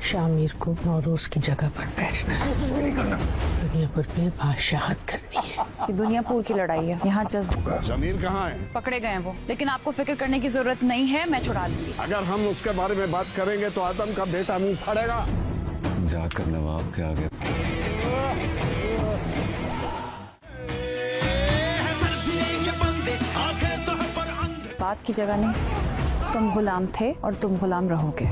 शामिर को नौरोज की जगह पर बैठना है। दुनिया पर पे बादशाहत करनी है। ये दुनियापुर की लड़ाई है, यहाँ जज्ब। जमीर कहाँ है? पकड़े गए हैं वो, लेकिन आपको फिक्र करने की जरूरत नहीं है, मैं छुड़ा लूंगी। अगर हम उसके बारे में बात करेंगे तो आदम का बेटा मुंह फाड़ेगा। जाकर नवाब के आगे बात की जगह नहीं, तुम गुलाम थे और तुम गुलाम रहोगे।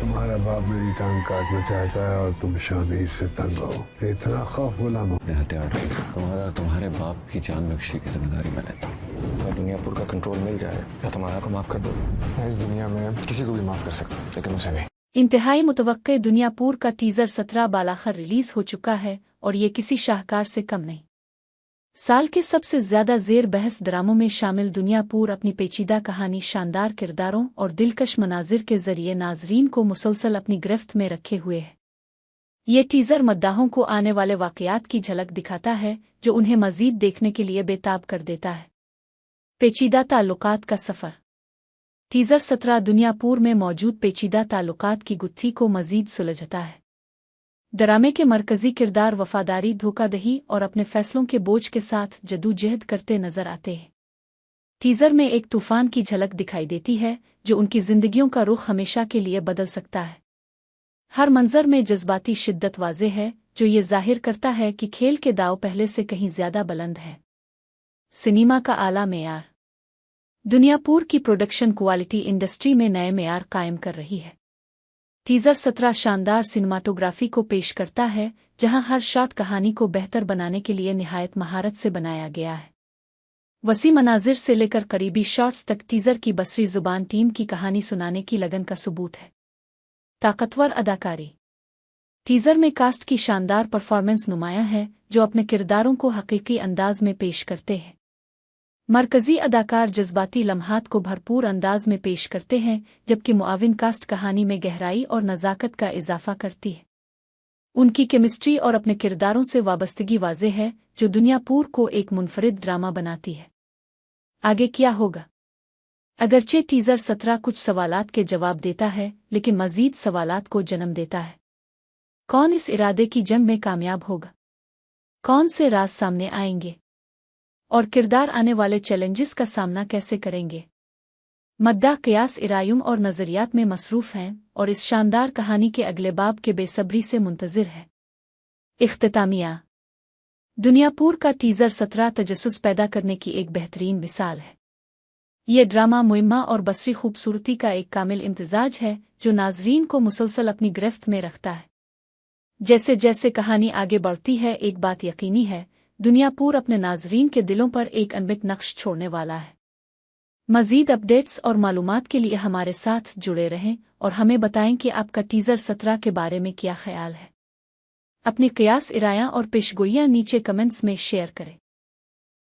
तुम्हारा बाप मेरी टांग काटना चाहता है और तुम शामिर से तंग हो। इतना खौफ गुलाम हो। अपने हथियार रखो। तुम्हारे बाप की जान बख्शी की जिम्मेदारी मैं लेता हूँ। अगर दुनियापुर का कंट्रोल मिल जाए या तुम्हारा को माफ कर दो। मैं इस दुनिया में किसी को भी माफ कर सकता हूँ, लेकिन उसे नहीं। इंतहाई मुतवक्के दुनियापुर का टीजर 17 बालाखर रिलीज हो चुका है और ये किसी शाहकार से कम नहीं। साल के सबसे ज्यादा जेर बहस ड्रामों में शामिल दुनियापुर अपनी पेचीदा कहानी, शानदार किरदारों और दिलकश मनाजिर के जरिए नाजरीन को मुसलसल अपनी गिरफ्त में रखे हुए है। ये टीजर मद्दाहों को आने वाले वाकयात की झलक दिखाता है जो उन्हें मजीद देखने के लिए बेताब कर देता है। पेचीदा ताल्लुकात का सफर। टीजर 17 दुनियापुर में मौजूद पेचीदा ताल्लुकात की गुत्थी को मजीद सुलझता है। ड्रामे के मरकजी किरदार वफादारी, धोखाधड़ी और अपने फैसलों के बोझ के साथ जदोजहद करते नजर आते हैं। टीजर में एक तूफान की झलक दिखाई देती है जो उनकी जिंदगियों का रुख हमेशा के लिए बदल सकता है। हर मंजर में जज्बाती शिद्दत वाज़ेह है जो ये जाहिर करता है कि खेल के दाव पहले से कहीं ज्यादा बुलंद है। सिनेमा का आला मेयार। दुनियापुर की प्रोडक्शन क्वालिटी इंडस्ट्री में नए मेयार कायम कर रही है। टीजर 17 शानदार सिनेमाटोग्राफी को पेश करता है जहां हर शॉट कहानी को बेहतर बनाने के लिए निहायत महारत से बनाया गया है। वसी मनाजिर से लेकर करीबी शॉट्स तक टीजर की बसरी जुबान टीम की कहानी सुनाने की लगन का सबूत है। ताकतवर अदाकारी। टीजर में कास्ट की शानदार परफॉर्मेंस नुमायां है जो अपने किरदारों को हकीकी अंदाज में पेश करते हैं। मरकजी अदाकार जज्बाती लम्हात को भरपूर अंदाज में पेश करते हैं जबकि मुआविन कास्ट कहानी में गहराई और नज़ाकत का इजाफा करती है। उनकी केमिस्ट्री और अपने किरदारों से वाबस्तगी वाज़ेह है जो दुनियापुर को एक मुनफरिद ड्रामा बनाती है। आगे क्या होगा? अगरचे टीजर 17 कुछ सवालात के जवाब देता है लेकिन मजीद सवालात को जन्म देता है। कौन इस इरादे की जंग में कामयाब होगा? कौन से राज सामने आएंगे और किरदार आने वाले चैलेंजेस का सामना कैसे करेंगे? मद्दा कयास इरायुम और नज़रियात में मसरूफ़ हैं और इस शानदार कहानी के अगले बाब के बेसब्री से मुंतज़िर है। इख्तितामिया। दुनियापुर का टीजर 17 तजस्सुस पैदा करने की एक बेहतरीन मिसाल है। ये ड्रामा मुइम्मा और बसरी खूबसूरती का एक कामिल इम्तिजाज है जो नाजरीन को मुसलसल अपनी गिरफ्त में रखता है। जैसे जैसे कहानी आगे बढ़ती है एक बात यकीनी है, दुनियापुर अपने नाजरीन के दिलों पर एक अनमिट नक्श छोड़ने वाला है। मजीद अपडेट्स और मालूमात के लिए हमारे साथ जुड़े रहें और हमें बताएं कि आपका टीजर 17 के बारे में क्या ख्याल है। अपनी क़यास, इराया और पेशगोइयाँ नीचे कमेंट्स में शेयर करें।